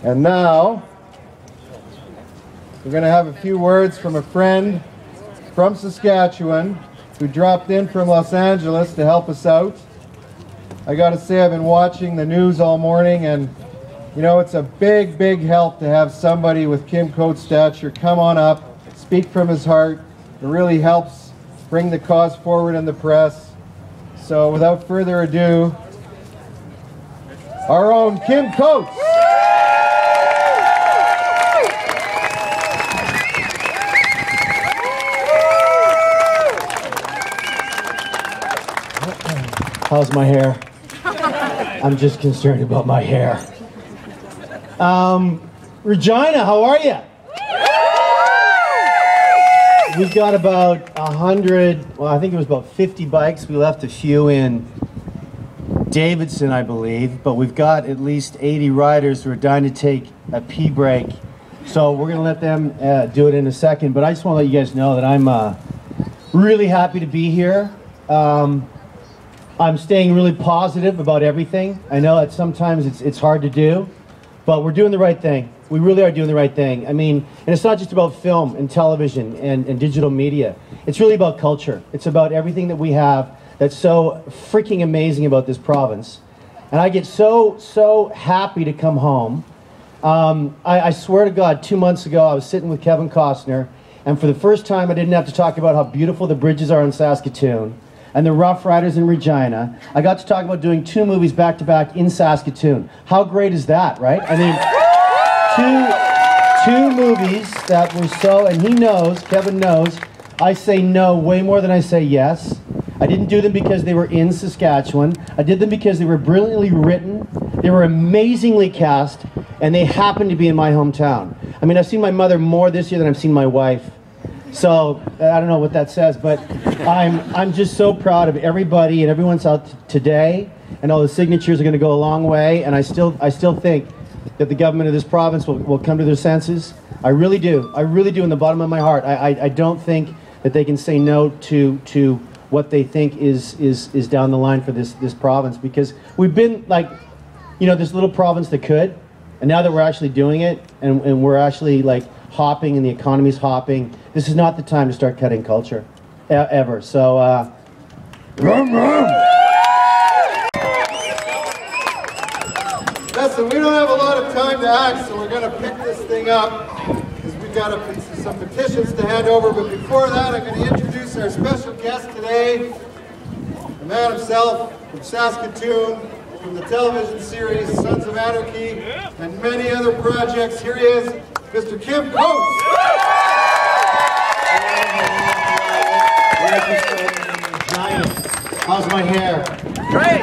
And now, we're going to have a few words from a friend from Saskatchewan who dropped in from Los Angeles to help us out. I got to say, I've been watching the news all morning, and you know, it's a big, big help to have somebody with Kim Coates' stature come on up, speak from his heart. It really helps bring the cause forward in the press. So without further ado, our own Kim Coates. How's my hair? I'm just concerned about my hair. Regina, how are you? We've got about 100, well, I think it was about 50 bikes. We left a few in Davidson, I believe, but we've got at least 80 riders who are dying to take a pee break. So we're going to let them do it in a second, but I just want to let you guys know that I'm really happy to be here. I'm staying really positive about everything. I know that sometimes it's hard to do, but we're doing the right thing. We really are doing the right thing. I mean, and it's not just about film and television and digital media. It's really about culture. It's about everything that we have that's so freaking amazing about this province. And I get so happy to come home. I swear to God, 2 months ago, I was sitting with Kevin Costner, and for the first time, I didn't have to talk about how beautiful the bridges are in Saskatoon and the Rough Riders in Regina. I got to talk about doing 2 movies back-to-back in Saskatoon. How great is that, right? I mean, two movies that were so, and he knows, Kevin knows, I say no way more than I say yes. I didn't do them because they were in Saskatchewan. I did them because they were brilliantly written, they were amazingly cast, and they happened to be in my hometown. I mean, I've seen my mother more this year than I've seen my wife. So, I don't know what that says, but I'm just so proud of everybody, and everyone's out today, and all the signatures are going to go a long way, and I still think that the government of this province will come to their senses. I really do in the bottom of my heart. I don't think that they can say no to what they think is down the line for this province, because we've been like, you know, this little province that could, and now that we're actually doing it, and we're actually like hopping and the economy's hopping, this is not the time to start cutting culture, ever. So, Listen, we don't have a lot of time to act, so we're going to pick this thing up, because we've got some petitions to hand over. But before that, I'm going to introduce our special guest today, the man himself from Saskatoon, from the television series Sons of Anarchy, and many other projects. Here he is, Mr. Kim Coates. How's my hair? Great!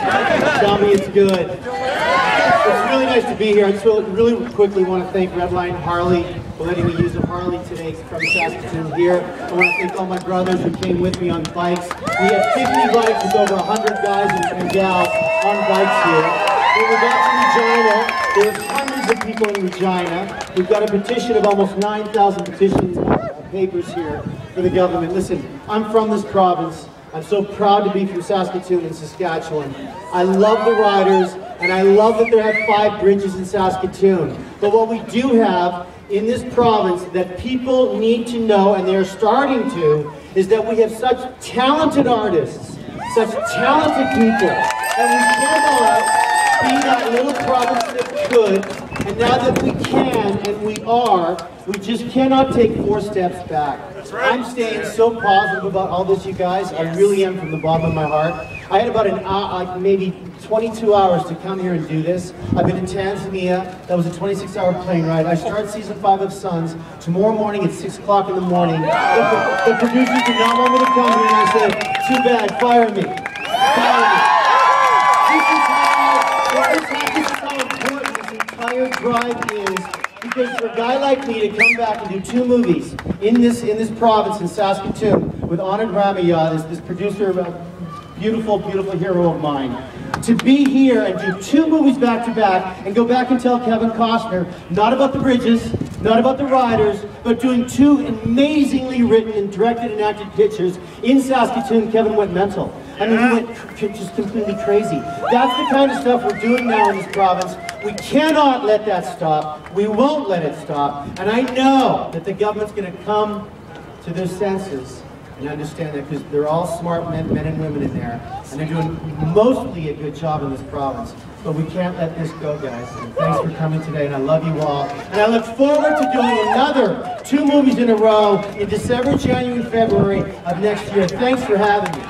Tell me it's good. It's really nice to be here. I just really quickly want to thank Redline Harley for letting me use a Harley today from Saskatoon here. I want to thank all my brothers who came with me on bikes. We have 50 bikes with over 100 guys and gals on bikes here. When we got to Regina, there's hundreds of people in Regina. We've got a petition of almost 9,000 petition papers here for the government. Listen, I'm from this province. I'm so proud to be from Saskatoon and Saskatchewan. I love the riders, and I love that there have 5 bridges in Saskatoon. But what we do have in this province that people need to know, and they're starting to, is that we have such talented artists, such talented people, and we cannot be that little province that could, and now that we can, and we are, we just cannot take 4 steps back. I'm staying so positive about all this, you guys. I really am, from the bottom of my heart. I had about an hour, like maybe 22 hours to come here and do this. I've been in Tanzania. That was a 26-hour plane ride. I start season 5 of Sons tomorrow morning at 6 o'clock in the morning. The producers did not want me to come here, and I said, too bad, fire me. Fire me. This is how important this entire drive is. Because for a guy like me to come back and do 2 movies in this province, in Saskatoon, with Anand Ramaya, this producer, beautiful hero of mine, to be here and do 2 movies back to back and go back and tell Kevin Costner, not about the bridges, not about the riders, but doing 2 amazingly written and directed and acted pictures in Saskatoon. Kevin went mental. I mean, he went just completely crazy. That's the kind of stuff we're doing now in this province. We cannot let that stop. We won't let it stop. And I know that the government's going to come to their senses and understand that, because they're all smart men and women in there, and they're doing mostly a good job in this province. But we can't let this go, guys. And thanks for coming today, and I love you all. And I look forward to doing another 2 movies in a row in December, January, and February of next year. Thanks for having me.